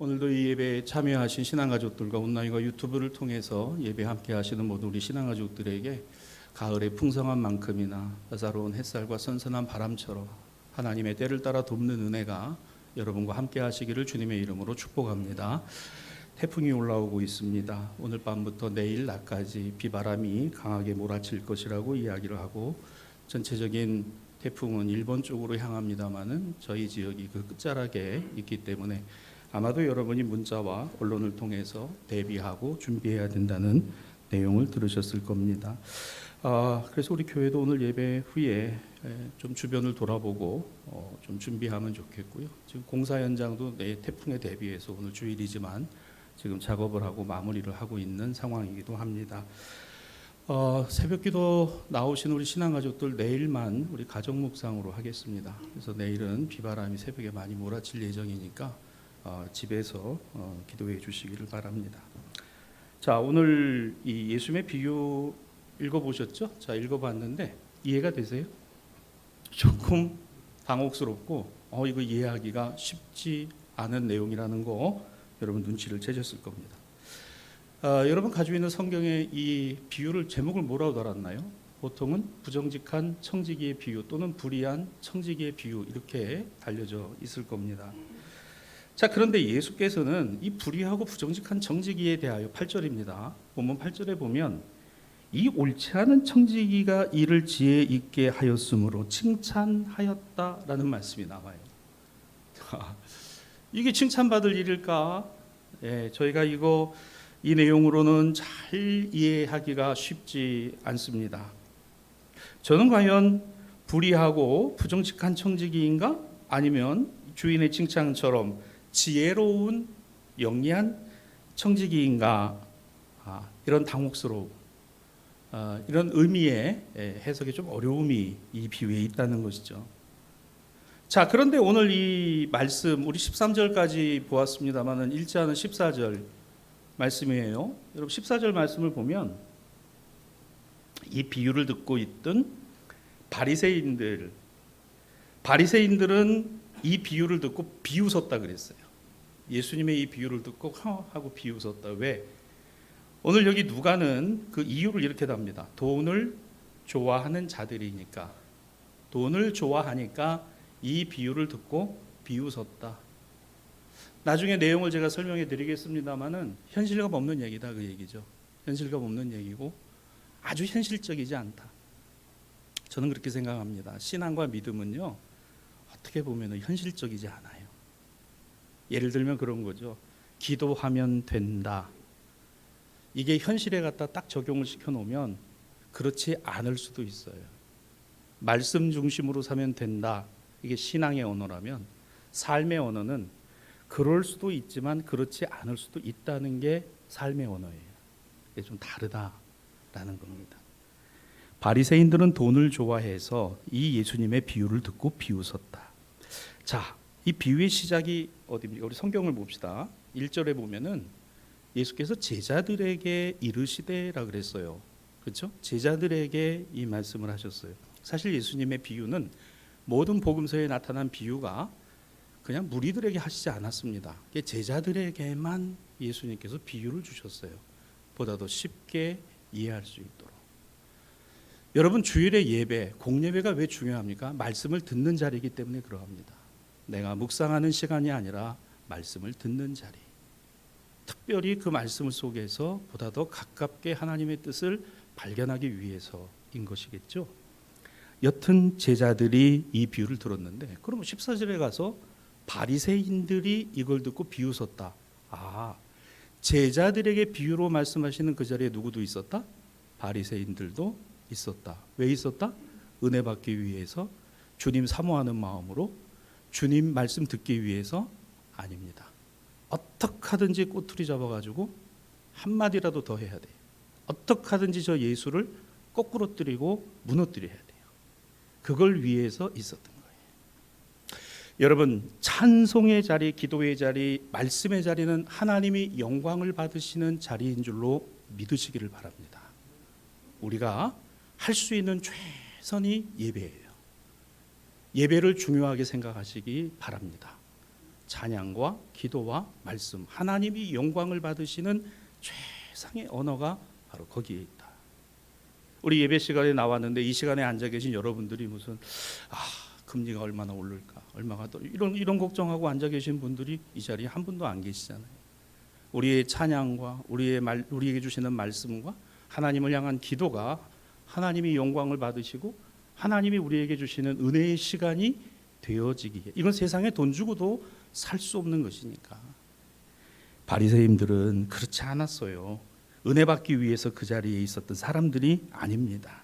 오늘도 이 예배에 참여하신 신앙가족들과 온라인과 유튜브를 통해서 예배 함께 하시는 모든 우리 신앙가족들에게 가을의 풍성한 만큼이나 따사로운 햇살과 선선한 바람처럼 하나님의 때를 따라 돕는 은혜가 여러분과 함께 하시기를 주님의 이름으로 축복합니다. 태풍이 올라오고 있습니다. 오늘 밤부터 내일 낮까지 비바람이 강하게 몰아칠 것이라고 이야기를 하고, 전체적인 태풍은 일본 쪽으로 향합니다마는 저희 지역이 그 끝자락에 있기 때문에 아마도 여러분이 문자와 언론을 통해서 대비하고 준비해야 된다는 내용을 들으셨을 겁니다. 그래서 우리 교회도 오늘 예배 후에 좀 주변을 돌아보고 좀 준비하면 좋겠고요. 지금 공사 현장도 내 태풍에 대비해서 오늘 주일이지만 지금 작업을 하고 마무리를 하고 있는 상황이기도 합니다. 새벽기도 나오신 우리 신앙가족들 내일만 우리 가족 묵상으로 하겠습니다. 그래서 내일은 비바람이 새벽에 많이 몰아칠 예정이니까 집에서 기도해 주시기를 바랍니다. 자, 오늘 이 예수님의 비유 읽어보셨죠? 자, 읽어봤는데 이해가 되세요? 조금 당혹스럽고 이거 이해하기가 쉽지 않은 내용이라는 거 여러분 눈치를 채셨을 겁니다. 여러분 가지고 있는 성경의 이 비유를 제목을 뭐라고 달았나요? 보통은 부정직한 청지기의 비유 또는 불의한 청지기의 비유 이렇게 달려져 있을 겁니다. 자, 그런데 예수께서는 이 불의하고 부정직한 청지기에 대하여 8절입니다. 본문 8절에 보면 이 옳지 않은 청지기가 이를 지혜 있게 하였으므로 칭찬하였다라는 말씀이 나와요. 이게 칭찬받을 일일까? 저희가 이 내용으로는 잘 이해하기가 쉽지 않습니다. 저는 과연 불의하고 부정직한 청지기인가? 아니면 주인의 칭찬처럼 지혜로운 영리한 청지기인가? 이런 당혹스러움, 이런 의미의 해석에 좀 어려움이 이 비유에 있다는 것이죠. 자, 그런데 오늘 이 말씀 우리 13절까지 보았습니다만은 읽지 않은 14절 말씀이에요. 여러분 14절 말씀을 보면 이 비유를 듣고 있던 바리새인들은 이 비유를 듣고 비웃었다 그랬어요. 예수님의 이 비유를 듣고 하고 비웃었다. 왜? 오늘 여기 누가는 그 이유를 이렇게 답니다. 돈을 좋아하는 자들이니까, 돈을 좋아하니까 이 비유를 듣고 비웃었다. 나중에 내용을 제가 설명해 드리겠습니다만은 현실감 없는 얘기다 그 얘기죠. 현실감 없는 얘기고 아주 현실적이지 않다. 저는 그렇게 생각합니다. 신앙과 믿음은요, 어떻게 보면 현실적이지 않아요. 예를 들면 그런 거죠. 기도하면 된다. 이게 현실에 갖다 딱 적용을 시켜놓으면 그렇지 않을 수도 있어요. 말씀 중심으로 사면 된다. 이게 신앙의 언어라면 삶의 언어는 그럴 수도 있지만 그렇지 않을 수도 있다는 게 삶의 언어예요. 이게 좀 다르다라는 겁니다. 바리새인들은 돈을 좋아해서 이 예수님의 비유를 듣고 비웃었다. 자, 이 비유의 시작이 어디입니까? 우리 성경을 봅시다. 1절에 보면은 예수께서 제자들에게 이르시되라 그랬어요. 그렇죠? 제자들에게 이 말씀을 하셨어요. 사실 예수님의 비유는 모든 복음서에 나타난 비유가 그냥 무리들에게 하시지 않았습니다. 제자들에게만 예수님께서 비유를 주셨어요. 보다 더 쉽게 이해할 수 있도록. 여러분 주일의 예배, 공예배가 왜 중요합니까? 말씀을 듣는 자리이기 때문에 그러합니다. 내가 묵상하는 시간이 아니라 말씀을 듣는 자리. 특별히 그 말씀 속에서 보다 더 가깝게 하나님의 뜻을 발견하기 위해서인 것이겠죠. 여튼 제자들이 이 비유를 들었는데, 그럼 14절에 가서 바리새인들이 이걸 듣고 비웃었다. 제자들에게 비유로 말씀하시는 그 자리에 누구도 있었다? 바리새인들도 있었다. 왜 있었다? 은혜 받기 위해서, 주님 사모하는 마음으로, 주님 말씀 듣기 위해서 아닙니다. 어떻게 하든지 꼬투리 잡아가지고 한마디라도 더 해야 돼요. 어떻게 하든지 저 예수를 거꾸로 뜨리고 무너뜨려야 돼요. 그걸 위해서 있었던 거예요. 여러분, 찬송의 자리, 기도의 자리, 말씀의 자리는 하나님이 영광을 받으시는 자리인 줄로 믿으시기를 바랍니다. 우리가 할 수 있는 최선이 예배예요. 예배를 중요하게 생각하시기 바랍니다. 찬양과 기도와 말씀, 하나님이 영광을 받으시는 최상의 언어가 바로 거기에 있다. 우리 예배 시간에 나왔는데 이 시간에 앉아 계신 여러분들이 무슨 금리가 얼마나 오를까, 얼마가 더 이런 걱정하고 앉아 계신 분들이 이 자리에 한 분도 안 계시잖아요. 우리의 찬양과 우리에게 주시는 말씀과 하나님을 향한 기도가 하나님이 영광을 받으시고 하나님이 우리에게 주시는 은혜의 시간이 되어지기에, 이건 세상에 돈 주고도 살 수 없는 것이니까. 바리새인들은 그렇지 않았어요. 은혜 받기 위해서 그 자리에 있었던 사람들이 아닙니다.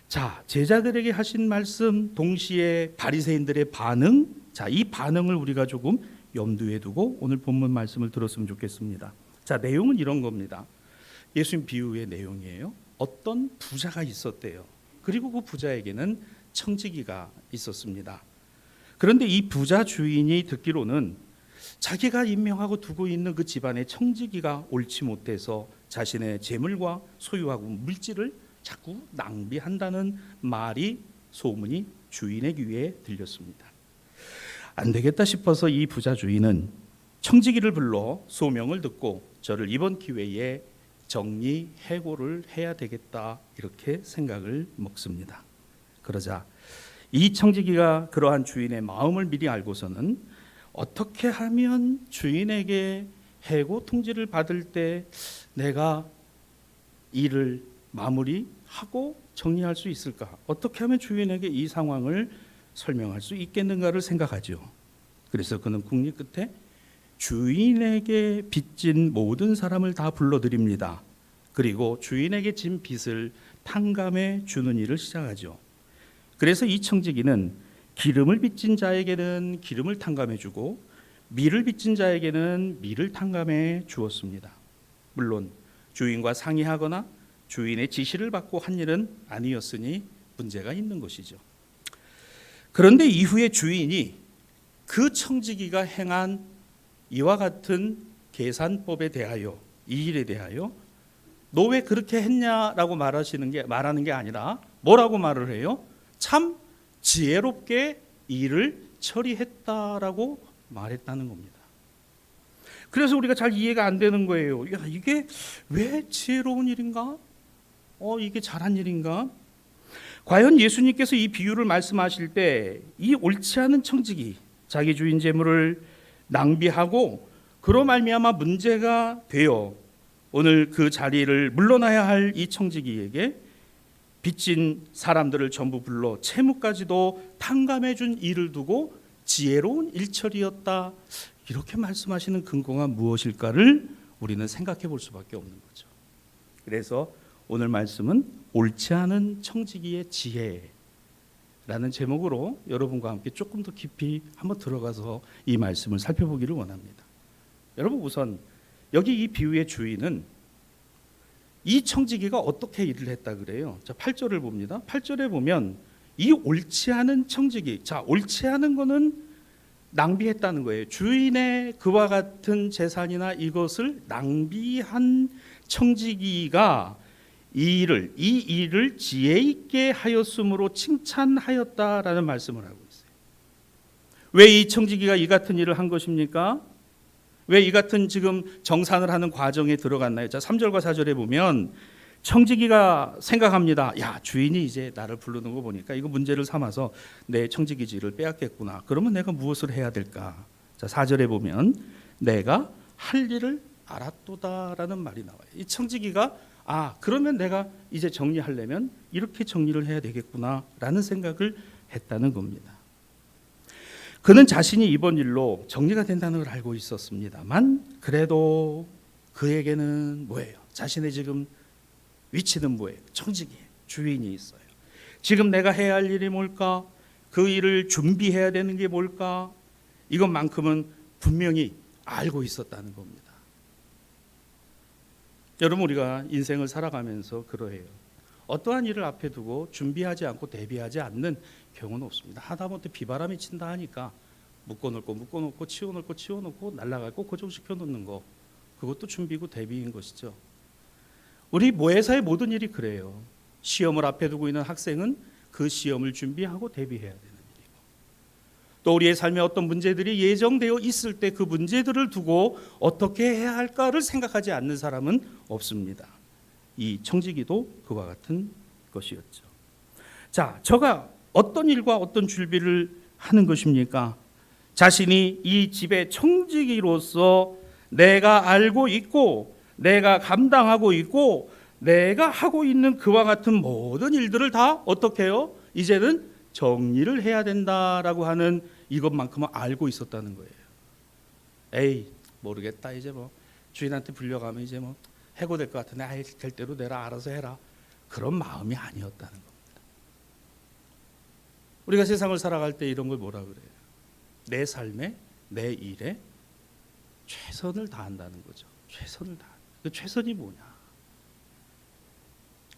자, 제자들에게 하신 말씀 동시에 바리새인들의 반응, 자, 이 반응을 우리가 조금 염두에 두고 오늘 본문 말씀을 들었으면 좋겠습니다. 자, 내용은 이런 겁니다. 예수님 비유의 내용이에요. 어떤 부자가 있었대요. 그리고 그 부자에게는 청지기가 있었습니다. 그런데 이 부자 주인이 듣기로는 자기가 임명하고 두고 있는 그 집안의 청지기가 옳지 못해서 자신의 재물과 소유하고 물질을 자꾸 낭비한다는 말이, 소문이 주인의 귀에 들렸습니다. 안 되겠다 싶어서 이 부자 주인은 청지기를 불러 소명을 듣고 저를 이번 기회에 정리해고를 해야 되겠다, 이렇게 생각을 먹습니다. 그러자 이 청지기가 그러한 주인의 마음을 미리 알고서는 어떻게 하면 주인에게 해고 통지를 받을 때 내가 일을 마무리하고 정리할 수 있을까? 어떻게 하면 주인에게 이 상황을 설명할 수 있겠는가를 생각하죠. 그래서 그는 궁리 끝에 주인에게 빚진 모든 사람을 다 불러들입니다. 그리고 주인에게 진 빚을 탕감해 주는 일을 시작하죠. 그래서 이 청지기는 기름을 빚진 자에게는 기름을 탕감해 주고 밀을 빚진 자에게는 밀을 탕감해 주었습니다. 물론 주인과 상의하거나 주인의 지시를 받고 한 일은 아니었으니 문제가 있는 것이죠. 그런데 이후에 주인이 그 청지기가 행한 이와 같은 계산법에 대하여, 이 일에 대하여 너 왜 그렇게 했냐라고 말하는 게 아니라 뭐라고 말을 해요? 참 지혜롭게 일을 처리했다라고 말했다는 겁니다. 그래서 우리가 잘 이해가 안 되는 거예요. 야, 이게 왜 지혜로운 일인가? 이게 잘한 일인가? 과연 예수님께서 이 비유를 말씀하실 때 이 옳지 않은 청지기, 자기 주인 재물을 낭비하고 그로 말미암아 문제가 되어 오늘 그 자리를 물러나야 할 이 청지기에게 빚진 사람들을 전부 불러 채무까지도 탕감해 준 일을 두고 지혜로운 일처리였다, 이렇게 말씀하시는 근거가 무엇일까를 우리는 생각해 볼 수밖에 없는 거죠. 그래서 오늘 말씀은 옳지 않은 청지기의 지혜라는 제목으로 여러분과 함께 조금 더 깊이 한번 들어가서 이 말씀을 살펴보기를 원합니다. 여러분, 우선 여기 이 비유의 주인은 이 청지기가 어떻게 일을 했다 그래요? 자, 8절을 봅니다. 8절에 보면 이 옳지 않은 청지기, 자, 옳지 않은 거는 낭비했다는 거예요. 주인의 그와 같은 재산이나 이것을 낭비한 청지기가 이 일을 지혜 있게 하였으므로 칭찬하였다라는 말씀을 하고 있어요. 왜 이 청지기가 이 같은 일을 한 것입니까? 왜 이 같은 지금 정산을 하는 과정에 들어갔나요? 자, 3절과 4절에 보면 청지기가 생각합니다. 야, 주인이 이제 나를 부르는 거 보니까 이거 문제를 삼아서 내 청지기지를 빼앗겠구나. 그러면 내가 무엇을 해야 될까? 자, 4절에 보면 내가 할 일을 알았도다라는 말이 나와요. 이 청지기가 그러면 내가 이제 정리하려면 이렇게 정리를 해야 되겠구나라는 생각을 했다는 겁니다. 그는 자신이 이번 일로 정리가 된다는 걸 알고 있었습니다만 그래도 그에게는 뭐예요? 자신의 지금 위치는 뭐예요? 청지기, 주인이 있어요. 지금 내가 해야 할 일이 뭘까? 그 일을 준비해야 되는 게 뭘까? 이것만큼은 분명히 알고 있었다는 겁니다. 여러분, 우리가 인생을 살아가면서 그러해요. 어떠한 일을 앞에 두고 준비하지 않고 대비하지 않는 경우는 없습니다. 하다못해 비바람이 친다 하니까 묶어놓고 치워놓고 날아가고 고정시켜 놓는 거, 그것도 준비고 대비인 것이죠. 우리 모회사의 모든 일이 그래요. 시험을 앞에 두고 있는 학생은 그 시험을 준비하고 대비해야 되는 일이고, 또 우리의 삶에 어떤 문제들이 예정되어 있을 때 그 문제들을 두고 어떻게 해야 할까를 생각하지 않는 사람은 없습니다. 이 청지기도 그와 같은 것이었죠. 자, 저가 어떤 일과 어떤 준비를 하는 것입니까? 자신이 이 집의 청지기로서 내가 알고 있고 내가 감당하고 있고 내가 하고 있는 그와 같은 모든 일들을 다 어떻게 해요? 이제는 정리를 해야 된다라고 하는 이것만큼은 알고 있었다는 거예요. 에이, 모르겠다. 이제 뭐 주인한테 불려가면 이제 뭐 해고될 것 같은데 아이, 될 대로 내라, 알아서 해라. 그런 마음이 아니었다는 겁니다. 우리가 세상을 살아갈 때 이런 걸 뭐라 그래요? 내 삶에, 내 일에 최선을 다한다는 거죠. 최선을 다한다. 그 최선이 뭐냐?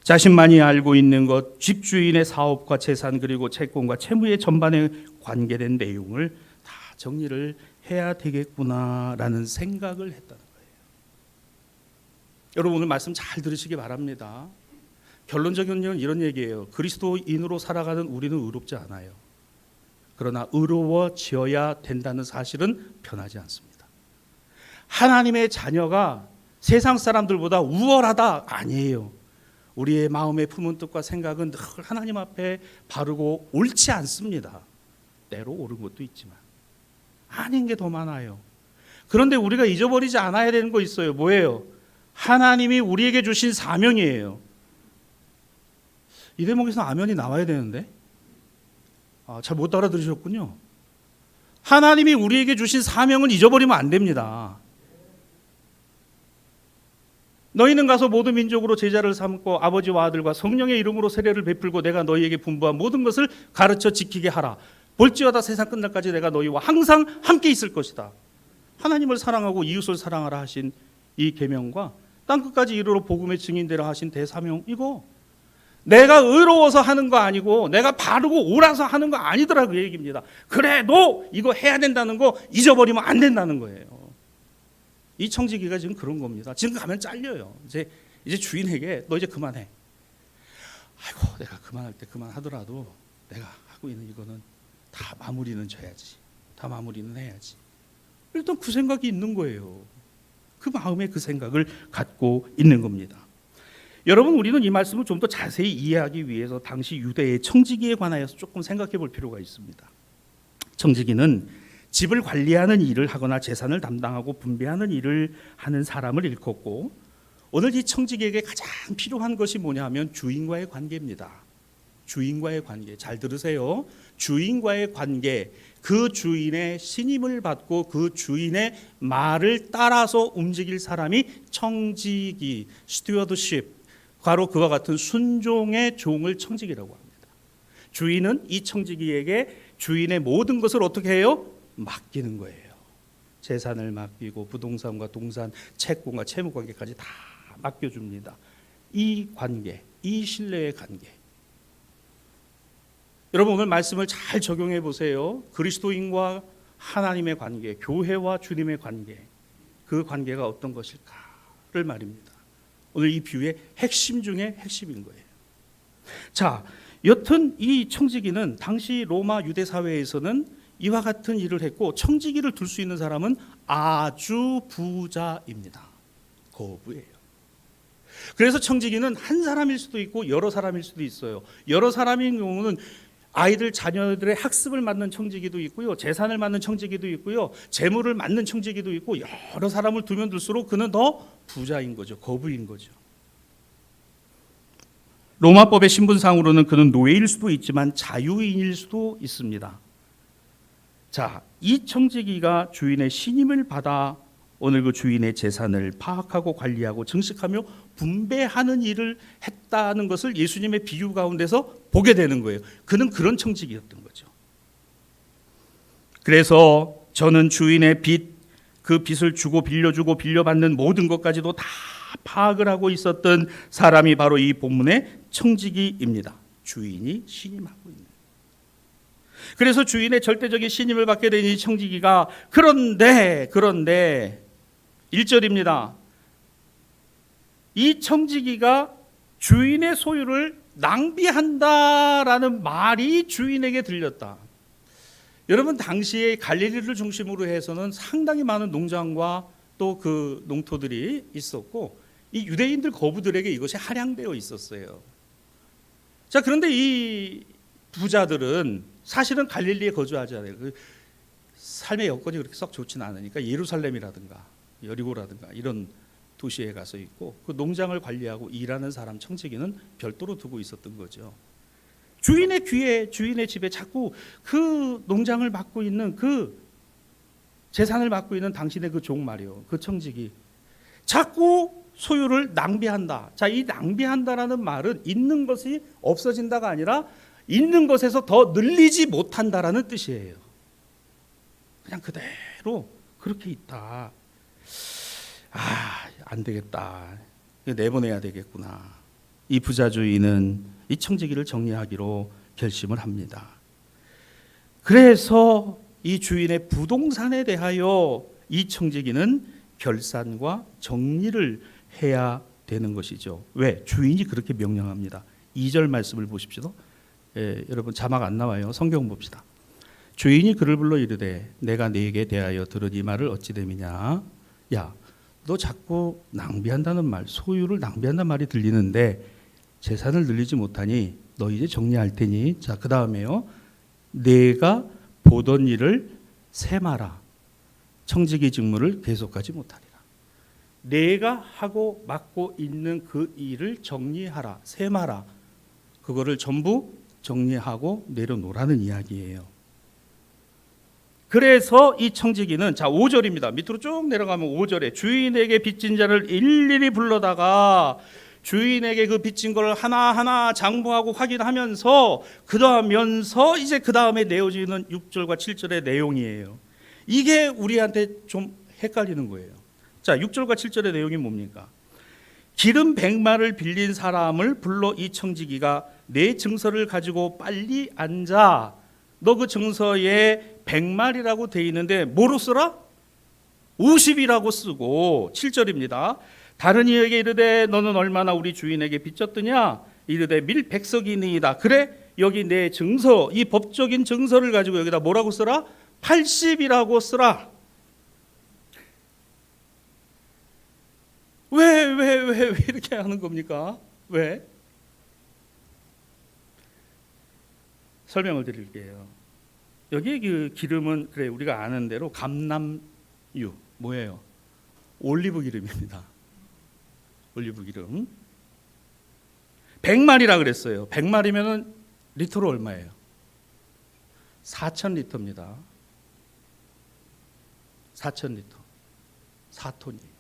자신만이 알고 있는 것, 집주인의 사업과 재산 그리고 채권과 채무의 전반에 관계된 내용을 다 정리를 해야 되겠구나라는 생각을 했다는 거예요. 여러분 오늘 말씀 잘 들으시기 바랍니다. 결론적인 건 이런 얘기예요. 그리스도인으로 살아가는 우리는 의롭지 않아요. 그러나 의로워져야 된다는 사실은 변하지 않습니다. 하나님의 자녀가 세상 사람들보다 우월하다 아니에요. 우리의 마음에 품은 뜻과 생각은 늘 하나님 앞에 바르고 옳지 않습니다. 때로 옳은 것도 있지만 아닌 게 더 많아요. 그런데 우리가 잊어버리지 않아야 되는 거 있어요. 뭐예요? 하나님이 우리에게 주신 사명이에요. 이 대목에서 아멘이 나와야 되는데 잘 못 알아들으셨군요. 하나님이 우리에게 주신 사명은 잊어버리면 안 됩니다. 너희는 가서 모든 민족으로 제자를 삼고 아버지와 아들과 성령의 이름으로 세례를 베풀고 내가 너희에게 분부한 모든 것을 가르쳐 지키게 하라. 볼지어다 세상 끝날까지 내가 너희와 항상 함께 있을 것이다. 하나님을 사랑하고 이웃을 사랑하라 하신 이 계명과 땅끝까지 이르러 복음의 증인되라 하신 대사명, 이거 내가 의로워서 하는 거 아니고 내가 바르고 옳아서 하는 거 아니더라 그 얘기입니다. 그래도 이거 해야 된다는 거 잊어버리면 안 된다는 거예요. 이 청지기가 지금 그런 겁니다. 지금 가면 잘려요. 이제 주인에게 너 이제 그만해. 아이고 내가 그만할 때 그만하더라도 내가 하고 있는 이거는 다 마무리는 져야지. 다 마무리는 해야지. 일단 그 생각이 있는 거예요. 그 마음에 그 생각을 갖고 있는 겁니다. 여러분 우리는 이 말씀을 좀 더 자세히 이해하기 위해서 당시 유대의 청지기에 관하여서 조금 생각해 볼 필요가 있습니다. 청지기는 집을 관리하는 일을 하거나 재산을 담당하고 분배하는 일을 하는 사람을 일컫고 오늘 이 청지기에게 가장 필요한 것이 뭐냐 하면 주인과의 관계입니다. 주인과의 관계. 잘 들으세요. 주인과의 관계. 그 주인의 신임을 받고 그 주인의 말을 따라서 움직일 사람이 청지기, 스튜어드십, 바로 그와 같은 순종의 종을 청지기라고 합니다. 주인은 이 청지기에게 주인의 모든 것을 어떻게 해요? 맡기는 거예요. 재산을 맡기고 부동산과 동산, 채권과 채무 관계까지 다 맡겨줍니다. 이 관계, 이 신뢰의 관계. 여러분 오늘 말씀을 잘 적용해 보세요. 그리스도인과 하나님의 관계, 교회와 주님의 관계, 그 관계가 어떤 것일까를 말입니다. 오늘 이 비유의 핵심 중에 핵심인 거예요. 자, 여튼 이 청지기는 당시 로마 유대 사회에서는 이와 같은 일을 했고 청지기를 둘 수 있는 사람은 아주 부자입니다. 거부예요. 그래서 청지기는 한 사람일 수도 있고 여러 사람일 수도 있어요. 여러 사람인 경우는 아이들 자녀들의 학습을 맡는 청지기도 있고요. 재산을 맡는 청지기도 있고요. 재물을 맡는 청지기도 있고 여러 사람을 두면 둘수록 그는 더 부자인 거죠. 거부인 거죠. 로마법의 신분상으로는 그는 노예일 수도 있지만 자유인일 수도 있습니다. 자, 이 청지기가 주인의 신임을 받아 오늘 그 주인의 재산을 파악하고 관리하고 증식하며 분배하는 일을 했다는 것을 예수님의 비유 가운데서 보게 되는 거예요. 그는 그런 청지기였던 거죠. 그래서 저는 주인의 빚, 그 빚을 주고 빌려주고 빌려받는 모든 것까지도 다 파악을 하고 있었던 사람이 바로 이 본문의 청지기입니다. 주인이 신임하고 있는. 그래서 주인의 절대적인 신임을 받게 된 이 청지기가 그런데 1절입니다. 이 청지기가 주인의 소유를 낭비한다라는 말이 주인에게 들렸다. 여러분 당시에 갈릴리를 중심으로 해서는 상당히 많은 농장과 또 그 농토들이 있었고 이 유대인들 거부들에게 이것이 할양되어 있었어요. 자, 그런데 이 부자들은 사실은 갈릴리에 거주하지 않아요. 그 삶의 여건이 그렇게 썩 좋지는 않으니까 예루살렘이라든가 여리고라든가 이런 도시에 가서 있고 그 농장을 관리하고 일하는 사람 청지기는 별도로 두고 있었던 거죠. 주인의 귀에 주인의 집에 자꾸 그 농장을 맡고 있는 그 재산을 맡고 있는 당신의 그 종 말이요, 그 청지기 자꾸 소유를 낭비한다. 자, 이 낭비한다라는 말은 있는 것이 없어진다가 아니라 있는 것에서 더 늘리지 못한다라는 뜻이에요. 그냥 그대로 그렇게 있다. 안 되겠다. 내보내야 되겠구나. 이 부자 주인은 이 청지기를 정리하기로 결심을 합니다. 그래서 이 주인의 부동산에 대하여 이 청지기는 결산과 정리를 해야 되는 것이죠. 왜? 주인이 그렇게 명령합니다. 2절 말씀을 보십시오. 여러분 자막 안 나와요. 성경 봅시다. 주인이 그를 불러 이르되 내가 네게 대하여 들은 이 말을 어찌 됨이냐. 야, 너 자꾸 낭비한다는 말, 소유를 낭비한다는 말이 들리는데 재산을 늘리지 못하니 너 이제 정리할 테니. 자, 그 다음에요. 내가 보던 일을 세마라. 청지기 직무를 계속하지 못하리라. 내가 하고 맡고 있는 그 일을 정리하라, 세마라. 그거를 전부 정리하고 내려놓으라는 이야기예요. 그래서 이 청지기는 자 5절입니다. 밑으로 쭉 내려가면 5절에 주인에게 빚진 자를 일일이 불러다가 주인에게 그 빚진 걸 하나하나 장부하고 확인하면서 그러면서 이제 그 다음에 내어지는 6절과 7절의 내용이에요. 이게 우리한테 좀 헷갈리는 거예요. 자, 6절과 7절의 내용이 뭡니까? 기름 100마를 빌린 사람을 불러 이 청지기가 내 증서를 가지고 빨리 앉아. 너 그 증서에 100마리라고 돼 있는데 뭐로 쓰라? 50이라고 쓰고 7절입니다. 다른 이에게 이르되 너는 얼마나 우리 주인에게 빚졌더냐? 이르되 밀 100석이니이다. 그래? 여기 내 증서, 이 법적인 증서를 가지고 여기다 뭐라고 쓰라? 80이라고 쓰라. 왜 이렇게 하는 겁니까? 왜? 설명을 드릴게요. 여기 그 기름은 그래 우리가 아는 대로 감람유 뭐예요? 올리브 기름입니다. 올리브 기름 100마리라 그랬어요. 100마리면은 리터로 얼마예요? 4,000리터입니다. 4,000리터 4톤이에요.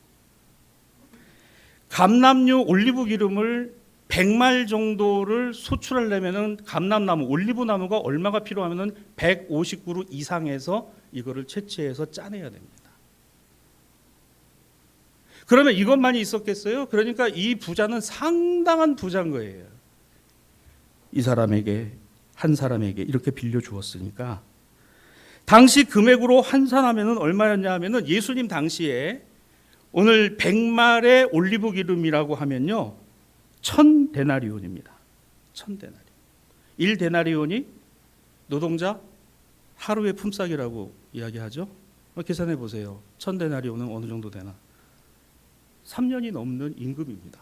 감람유 올리브 기름을 100말 정도를 소출하려면은 감람나무 올리브 나무가 얼마가 필요하면은 150그루 이상에서 이거를 채취해서 짜내야 됩니다. 그러면 이것만이 있었겠어요? 그러니까 이 부자는 상당한 부자인 거예요. 이 사람에게 한 사람에게 이렇게 빌려 주었으니까 당시 금액으로 환산하면은 얼마였냐 하면은 예수님 당시에 오늘 100말의 올리브 기름이라고 하면요 1000데나리온입니다. 1000데나리온. 1데나리온이 노동자 하루의 품삯이라고 이야기하죠. 계산해 보세요. 1000데나리온은 어느 정도 되나? 3년이 넘는 임금입니다.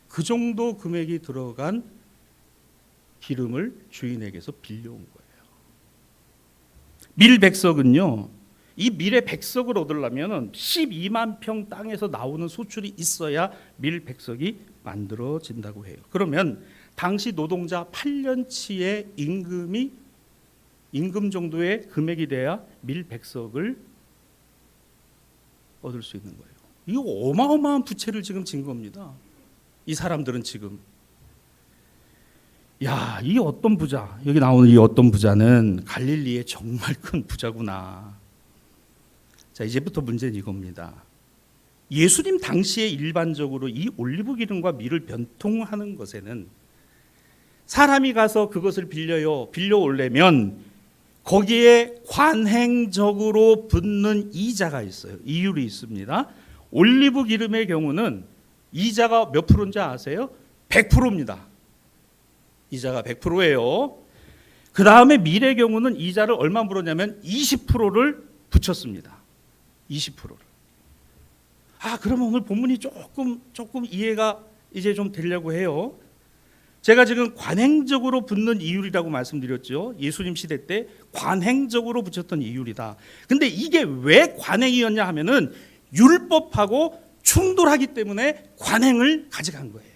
그 정도 금액이 들어간 기름을 주인에게서 빌려온 거예요. 밀 100석은요. 이 밀의 100석을 얻으려면 12만 평 땅에서 나오는 소출이 있어야 밀 100석이 만들어진다고 해요. 그러면 당시 노동자 8년치의 임금 정도의 금액이 돼야 밀 100석을 얻을 수 있는 거예요. 이거 어마어마한 부채를 지금 진 겁니다. 이 사람들은 지금 야, 이 어떤 부자, 여기 나오는 이 어떤 부자는 갈릴리의 정말 큰 부자구나. 자, 이제부터 문제는 이겁니다. 예수님 당시에 일반적으로 이 올리브 기름과 밀을 변통하는 것에는 사람이 가서 그것을 빌려오려면 거기에 관행적으로 붙는 이자가 있어요. 이율이 있습니다. 올리브 기름의 경우는 이자가 몇 프로인지 아세요? 100%입니다. 이자가 100%예요. 그 다음에 밀의 경우는 이자를 얼마 물었냐면 20%를 붙였습니다. 20%를. 그러면 오늘 본문이 조금 이해가 이제 좀 되려고 해요. 제가 지금 관행적으로 붙는 이율이라고 말씀드렸죠. 예수님 시대 때 관행적으로 붙였던 이율이다. 근데 이게 왜 관행이었냐 하면은 율법하고 충돌하기 때문에 관행을 가져간 거예요.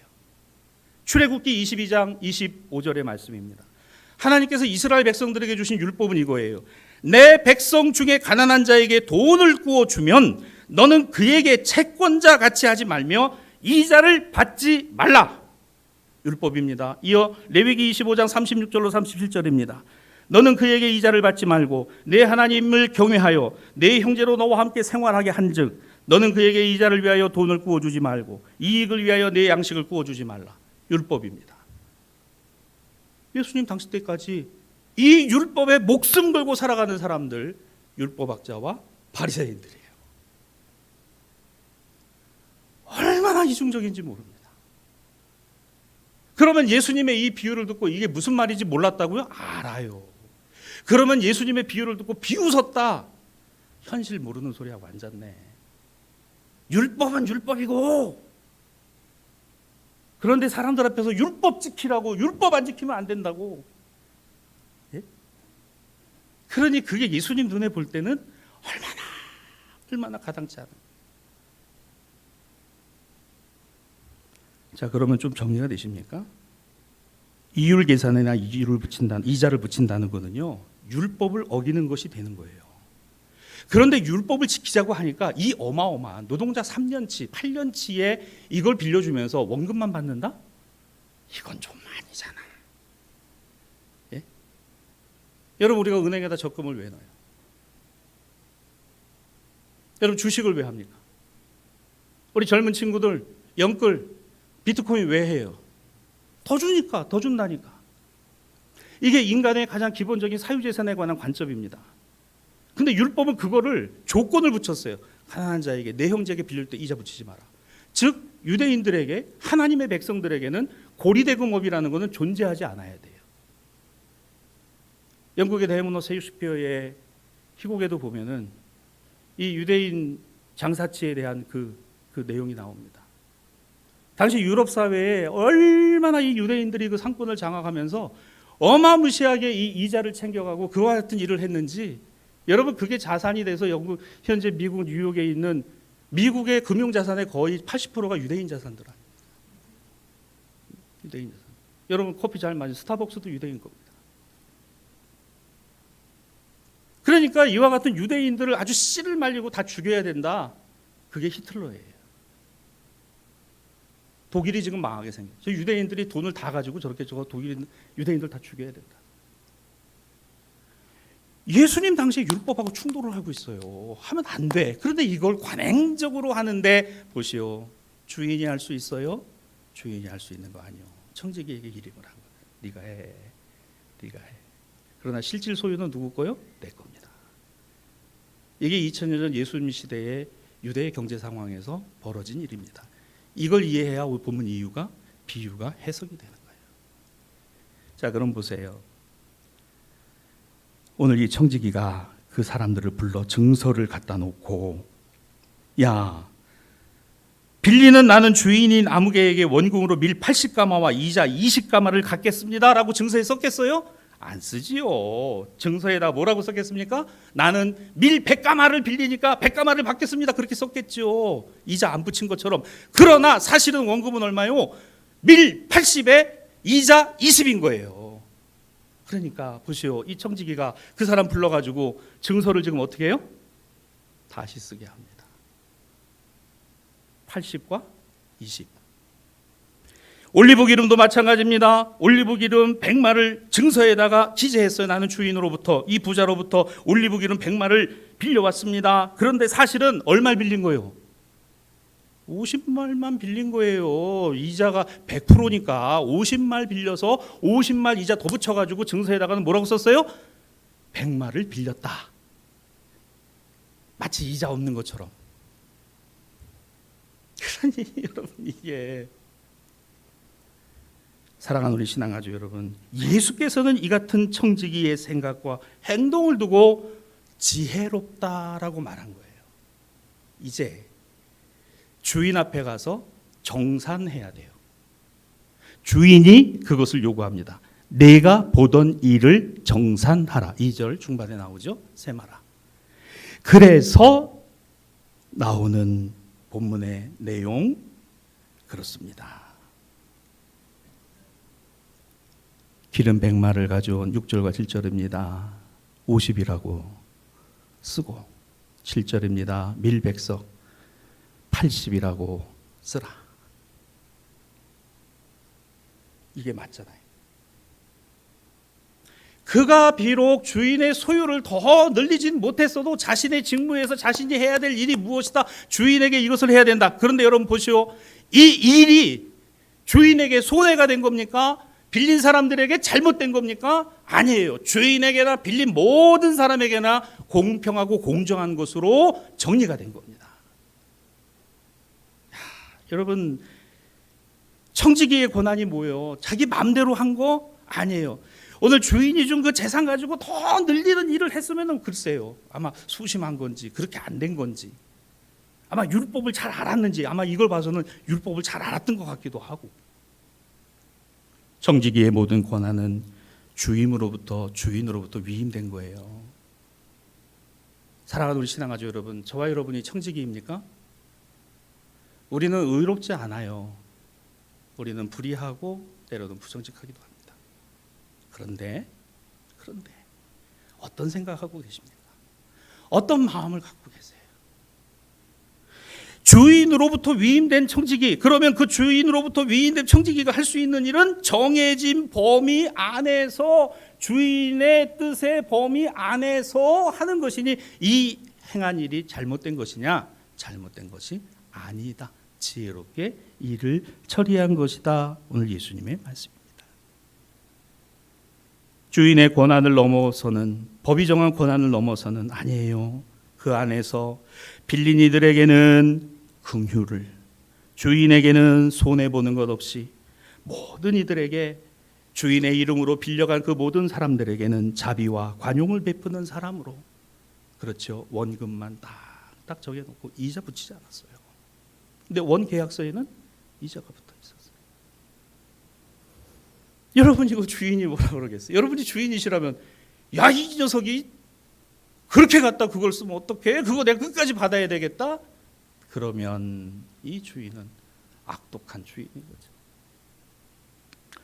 출애굽기 22장 25절의 말씀입니다. 하나님께서 이스라엘 백성들에게 주신 율법은 이거예요. 내 백성 중에 가난한 자에게 돈을 구워주면 너는 그에게 채권자 같이 하지 말며 이자를 받지 말라. 율법입니다. 이어 레위기 25장 36절로 37절입니다. 너는 그에게 이자를 받지 말고 내 하나님을 경외하여 내 형제로 너와 함께 생활하게 한즉 너는 그에게 이자를 위하여 돈을 구워주지 말고 이익을 위하여 내 양식을 구워주지 말라. 율법입니다. 예수님 당시 때까지 이 율법에 목숨 걸고 살아가는 사람들, 율법학자와 바리새인들이에요. 얼마나 이중적인지 모릅니다. 그러면 예수님의 이 비유를 듣고 이게 무슨 말인지 몰랐다고요? 알아요. 그러면 예수님의 비유를 듣고 비웃었다. 현실 모르는 소리하고 앉았네. 율법은 율법이고, 그런데 사람들 앞에서 율법 지키라고, 율법 안 지키면 안 된다고. 예? 그러니 그게 예수님 눈에 볼 때는 얼마나 가당치 않은. 자, 그러면 좀 정리가 되십니까? 이율 계산이나 이자를 붙인다는 거는요, 율법을 어기는 것이 되는 거예요. 그런데 율법을 지키자고 하니까 이 어마어마한 노동자 3년치, 8년치에 이걸 빌려주면서 원금만 받는다? 이건 좀 아니잖아. 예? 여러분, 우리가 은행에다 적금을 왜 넣어요? 여러분, 주식을 왜 합니까? 우리 젊은 친구들 영끌, 비트코인 왜 해요? 더 주니까, 더 준다니까. 이게 인간의 가장 기본적인 사유재산에 관한 관점입니다. 근데 율법은 그거를 조건을 붙였어요. 가난한 자에게, 내 형제에게 빌릴 때 이자 붙이지 마라. 즉 유대인들에게, 하나님의 백성들에게는 고리대금업이라는 것은 존재하지 않아야 돼요. 영국의 대문호 셰익스피어의 희곡에도 보면은 이 유대인 장사치에 대한 그 내용이 나옵니다. 당시 유럽 사회에 얼마나 이 유대인들이 그 상권을 장악하면서 어마무시하게 이 이자를 챙겨가고 그와 같은 일을 했는지, 여러분, 그게 자산이 돼서 영국, 현재 미국 뉴욕에 있는 미국의 금융자산의 거의 80%가 유대인 자산들 아닙니까? 유대인 자산. 여러분 커피 잘 마시는 스타벅스도 유대인 겁니다. 그러니까 이와 같은 유대인들을 아주 씨를 말리고 다 죽여야 된다. 그게 히틀러예요. 독일이 지금 망하게 생겼죠. 유대인들이 돈을 다 가지고 저렇게 유대인들 다 죽여야 된다. 예수님 당시에 율법하고 충돌을 하고 있어요. 하면 안 돼. 그런데 이걸 관행적으로 하는데 보시오. 주인이 할 수 있어요? 주인이 할 수 있는 거 아니요. 청지기에게 기림을 한 거예요. 네가 해. 네가 해. 그러나 실질 소유는 누구 거요? 내 겁니다. 이게 2000년 전 예수님 시대의 유대의 경제 상황에서 벌어진 일입니다. 이걸 이해해야 본문 이유가, 비유가 해석이 되는 거예요. 자, 그럼 보세요. 오늘 이 청지기가 그 사람들을 불러 증서를 갖다 놓고, 야, 빌리는 나는 주인인 아무개에게 원금으로 밀 80가마와 이자 20가마를 갚겠습니다 라고 증서에 썼겠어요? 안 쓰지요. 증서에다 뭐라고 썼겠습니까? 나는 밀 100가마를 빌리니까 100가마를 받겠습니다, 그렇게 썼겠죠. 이자 안 붙인 것처럼. 그러나 사실은 원금은 얼마요? 밀 80에 이자 20인 거예요. 그러니까 보시오. 이 청지기가 그 사람 불러가지고 증서를 지금 어떻게 해요? 다시 쓰게 합니다. 80과 20. 올리브 기름도 마찬가지입니다. 올리브 기름 100마를 증서에다가 기재했어요. 나는 주인으로부터, 이 부자로부터 올리브 기름 100마를 빌려왔습니다. 그런데 사실은 얼마를 빌린 거예요? 50말만 빌린 거예요. 이자가 100%니까 50말 빌려서 50말 이자 더 붙여가지고 증서에다가는 뭐라고 썼어요? 100말을 빌렸다. 마치 이자 없는 것처럼. 그러니 여러분, 이게 사랑하는 우리 신앙가족 여러분, 예수께서는 이 같은 청지기의 생각과 행동을 두고 지혜롭다라고 말한 거예요. 이제 주인 앞에 가서 정산해야 돼요. 주인이 그것을 요구합니다. 내가 보던 일을 정산하라. 2절 중반에 나오죠. 세마라. 그래서 나오는 본문의 내용 그렇습니다. 기름 100마를 가져온 6절과 7절입니다. 50이라고 쓰고 7절입니다. 밀백석 80이라고 쓰라. 이게 맞잖아요. 그가 비록 주인의 소유를 더 늘리진 못했어도 자신의 직무에서 자신이 해야 될 일이 무엇이다. 주인에게 이것을 해야 된다. 그런데 여러분 보시오. 이 일이 주인에게 손해가 된 겁니까? 빌린 사람들에게 잘못된 겁니까? 아니에요. 주인에게나 빌린 모든 사람에게나 공평하고 공정한 것으로 정리가 된 겁니다. 여러분, 청지기의 권한이 뭐예요? 자기 마음대로 한 거 아니에요. 오늘 주인이 준 그 재산 가지고 더 늘리는 일을 했으면 글쎄요, 아마 소심한 건지 그렇게 안 된 건지, 아마 율법을 잘 알았는지, 아마 이걸 봐서는 율법을 잘 알았던 것 같기도 하고. 청지기의 모든 권한은 주인으로부터 위임된 거예요. 사랑하는 우리 신앙가족 여러분, 저와 여러분이 청지기입니까? 우리는 의롭지 않아요. 우리는 불의하고 때로는 부정직하기도 합니다. 그런데 어떤 생각하고 계십니까? 어떤 마음을 갖고 계세요? 주인으로부터 위임된 청지기, 그러면 그 주인으로부터 위임된 청지기가 할 수 있는 일은 정해진 범위 안에서, 주인의 뜻의 범위 안에서 하는 것이니, 이 행한 일이 잘못된 것이냐? 잘못된 것이 아니다. 지혜롭게 일을 처리한 것이다. 오늘 예수님의 말씀입니다. 주인의 권한을 넘어서는, 법이 정한 권한을 넘어서는 아니에요. 그 안에서 빌린 이들에게는 긍휼을, 주인에게는 손해보는 것 없이 모든 이들에게, 주인의 이름으로 빌려간 그 모든 사람들에게는 자비와 관용을 베푸는 사람으로, 그렇죠, 원금만 딱 정해놓고 이자 붙이지 않았어요. 근데 원계약서에는 이자가 붙어 있었어요. 여러분, 이거 주인이 뭐라 그러겠어요? 여러분이 주인이시라면, 야, 이 녀석이 그렇게 갖다 그걸 쓰면 어떡해? 그거 내가 끝까지 받아야 되겠다? 그러면 이 주인은 악독한 주인인 거죠.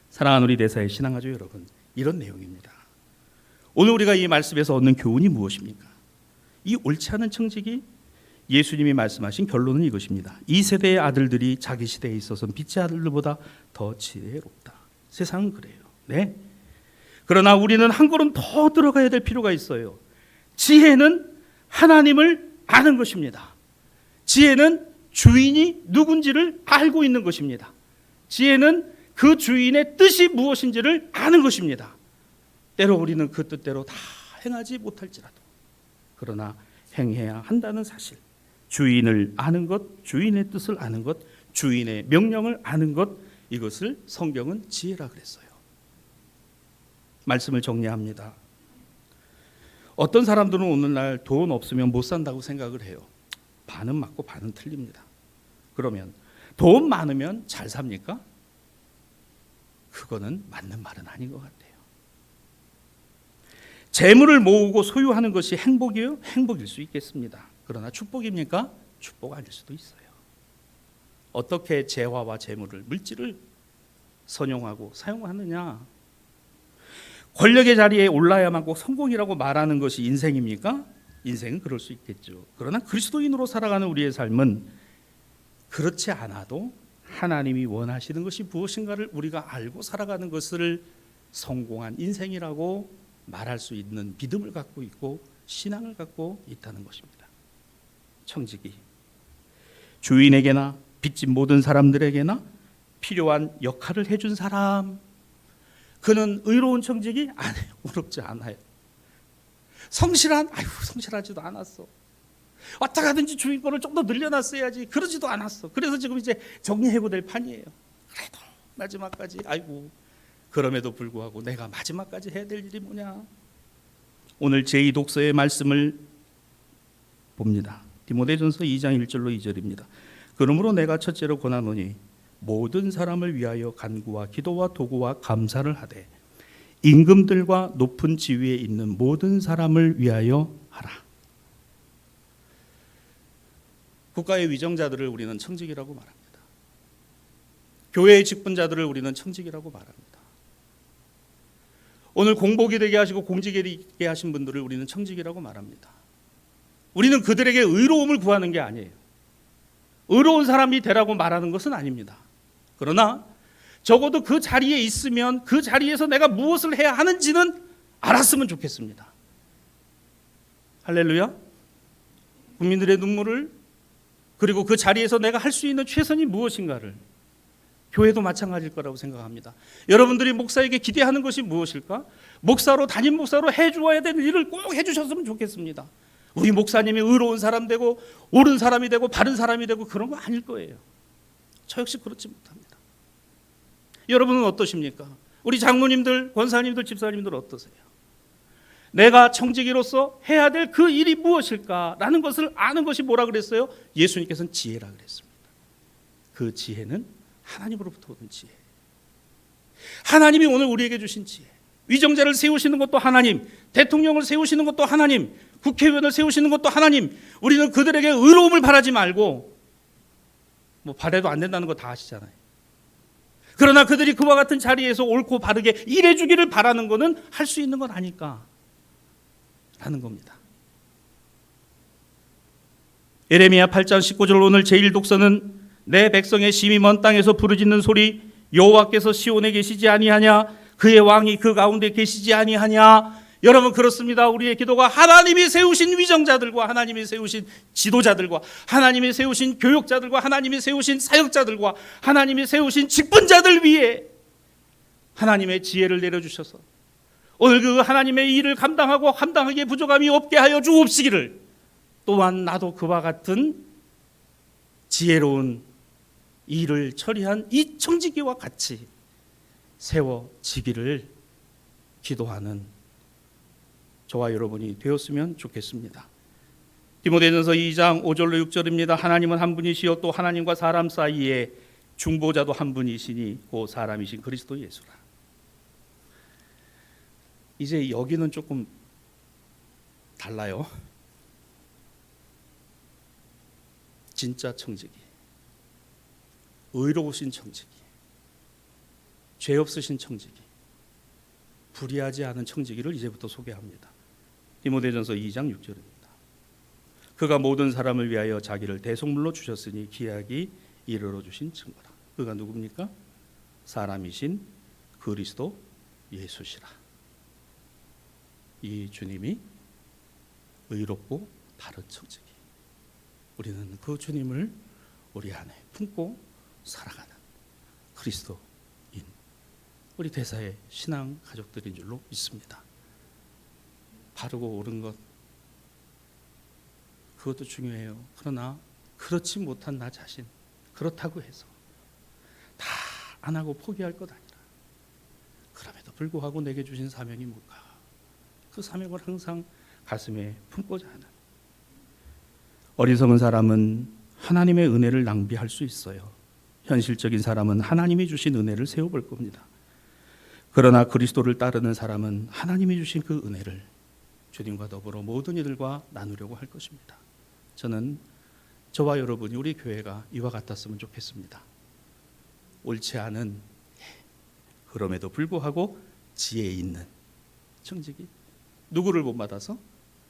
사랑하는 우리 대사의 신앙가족 여러분, 이런 내용입니다. 오늘 우리가 이 말씀에서 얻는 교훈이 무엇입니까? 이 옳지 않은 청지기, 예수님이 말씀하신 결론은 이것입니다. 이 세대의 아들들이 자기 시대에 있어서는 빛의 아들들보다 더 지혜롭다. 세상은 그래요. 네. 그러나 우리는 한 걸음 더 들어가야 될 필요가 있어요. 지혜는 하나님을 아는 것입니다. 지혜는 주인이 누군지를 알고 있는 것입니다. 지혜는 그 주인의 뜻이 무엇인지를 아는 것입니다. 때로 우리는 그 뜻대로 다 행하지 못할지라도, 그러나 행해야 한다는 사실, 주인을 아는 것, 주인의 뜻을 아는 것, 주인의 명령을 아는 것, 이것을 성경은 지혜라 그랬어요. 말씀을 정리합니다. 어떤 사람들은 오늘날 돈 없으면 못 산다고 생각을 해요. 반은 맞고 반은 틀립니다. 그러면 돈 많으면 잘 삽니까? 그거는 맞는 말은 아닌 것 같아요. 재물을 모으고 소유하는 것이 행복이에요? 행복일 수 있겠습니다. 그러나 축복입니까? 축복 아닐 수도 있어요. 어떻게 재화와 재물을, 물질을 선용하고 사용하느냐? 권력의 자리에 올라야만 꼭 성공이라고 말하는 것이 인생입니까? 인생은 그럴 수 있겠죠. 그러나 그리스도인으로 살아가는 우리의 삶은 그렇지 않아도 하나님이 원하시는 것이 무엇인가를 우리가 알고 살아가는 것을 성공한 인생이라고 말할 수 있는 믿음을 갖고 있고 신앙을 갖고 있다는 것입니다. 청지기, 주인에게나 빚진 모든 사람들에게나 필요한 역할을 해준 사람, 그는 의로운 청지기? 아니에요. 의롭지 않아요. 성실한? 아유, 성실하지도 않았어. 어떻게 하든지 주인권을 좀 더 늘려놨어야지. 그러지도 않았어. 그래서 지금 이제 정리해고될 판이에요. 그래도 마지막까지 아이고 그럼에도 불구하고 내가 마지막까지 해야 될 일이 뭐냐? 오늘 제2독서의 말씀을 봅니다. 디모데전서 2장 1절로 2절입니다. 그러므로 내가 첫째로 권하노니 모든 사람을 위하여 간구와 기도와 도구와 감사를 하되 임금들과 높은 지위에 있는 모든 사람을 위하여 하라. 국가의 위정자들을 우리는 청직이라고 말합니다. 교회의 직분자들을 우리는 청직이라고 말합니다. 오늘 공복이 되게 하시고 공직이 되게 하신 분들을 우리는 청직이라고 말합니다. 우리는 그들에게 의로움을 구하는 게 아니에요. 의로운 사람이 되라고 말하는 것은 아닙니다. 그러나 적어도 그 자리에 있으면 그 자리에서 내가 무엇을 해야 하는지는 알았으면 좋겠습니다. 할렐루야. 국민들의 눈물을, 그리고 그 자리에서 내가 할 수 있는 최선이 무엇인가를, 교회도 마찬가지일 거라고 생각합니다. 여러분들이 목사에게 기대하는 것이 무엇일까? 목사로, 담임 목사로 해주어야 되는 일을 꼭 해주셨으면 좋겠습니다. 우리 목사님이 의로운 사람 되고 옳은 사람이 되고 바른 사람이 되고 그런 거 아닐 거예요. 저 역시 그렇지 못합니다. 여러분은 어떠십니까? 우리 장로님들, 권사님들, 집사님들 어떠세요? 내가 청지기로서 해야 될 그 일이 무엇일까라는 것을 아는 것이 뭐라 그랬어요? 예수님께서는 지혜라 그랬습니다. 그 지혜는 하나님으로부터 오는 지혜. 하나님이 오늘 우리에게 주신 지혜. 위정자를 세우시는 것도 하나님, 대통령을 세우시는 것도 하나님, 국회의원을 세우시는 것도 하나님. 우리는 그들에게 의로움을 바라지 말고, 뭐 바래도 안 된다는 거 다 아시잖아요. 그러나 그들이 그와 같은 자리에서 옳고 바르게 일해 주기를 바라는 것은 할 수 있는 건 아닐까 라는 겁니다. 예레미야 8장 19절 오늘 제1독서는 내 백성의 심히 먼 땅에서 부르짖는 소리, 여호와께서 시온에 계시지 아니하냐, 그의 왕이 그 가운데 계시지 아니하냐. 여러분, 그렇습니다. 우리의 기도가 하나님이 세우신 위정자들과 하나님이 세우신 지도자들과 하나님이 세우신 교육자들과 하나님이 세우신 사역자들과 하나님이 세우신 직분자들 위에 하나님의 지혜를 내려주셔서 오늘 그 하나님의 일을 감당하고 감당하기에 부족함이 없게 하여 주옵시기를, 또한 나도 그와 같은 지혜로운 일을 처리한 이 청지기와 같이 세워지기를 기도하는 저와 여러분이 되었으면 좋겠습니다. 디모데전서 2장 5절로 6절입니다. 하나님은 한 분이시요 또 하나님과 사람 사이에 중보자도 한 분이시니 그 사람이신 그리스도 예수라. 이제 여기는 조금 달라요. 진짜 청지기, 의로우신 청지기, 죄 없으신 청지기, 불의하지 않은 청지기를 이제부터 소개합니다. 디모데전서 2장 6절입니다. 그가 모든 사람을 위하여 자기를 대속물로 주셨으니 기약이 이르러 주신 증거라. 그가 누굽니까? 사람이신 그리스도 예수시라. 이 주님이 의롭고 바른 청지기, 우리는 그 주님을 우리 안에 품고 살아가는 그리스도인 우리 대사의 신앙 가족들인 줄로 믿습니다. 바르고 옳은 것, 그것도 중요해요. 그러나 그렇지 못한 나 자신, 그렇다고 해서 다 안 하고 포기할 것 아니라, 그럼에도 불구하고 내게 주신 사명이 뭘까? 그 사명을 항상 가슴에 품고자 하는 어리석은 사람은 하나님의 은혜를 낭비할 수 있어요. 현실적인 사람은 하나님이 주신 은혜를 세워볼 겁니다. 그러나 그리스도를 따르는 사람은 하나님이 주신 그 은혜를 주님과 더불어 모든 이들과 나누려고 할 것입니다. 저는 저와 여러분이, 우리 교회가 이와 같았으면 좋겠습니다. 옳지 않은, 그럼에도 불구하고 지혜 있는 청지기, 누구를 본받아서?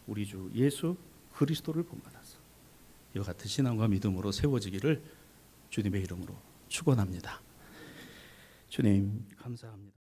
우리 주 예수 그리스도를 본받아서 이와 같은 신앙과 믿음으로 세워지기를 주님의 이름으로 축원합니다. 주님 감사합니다.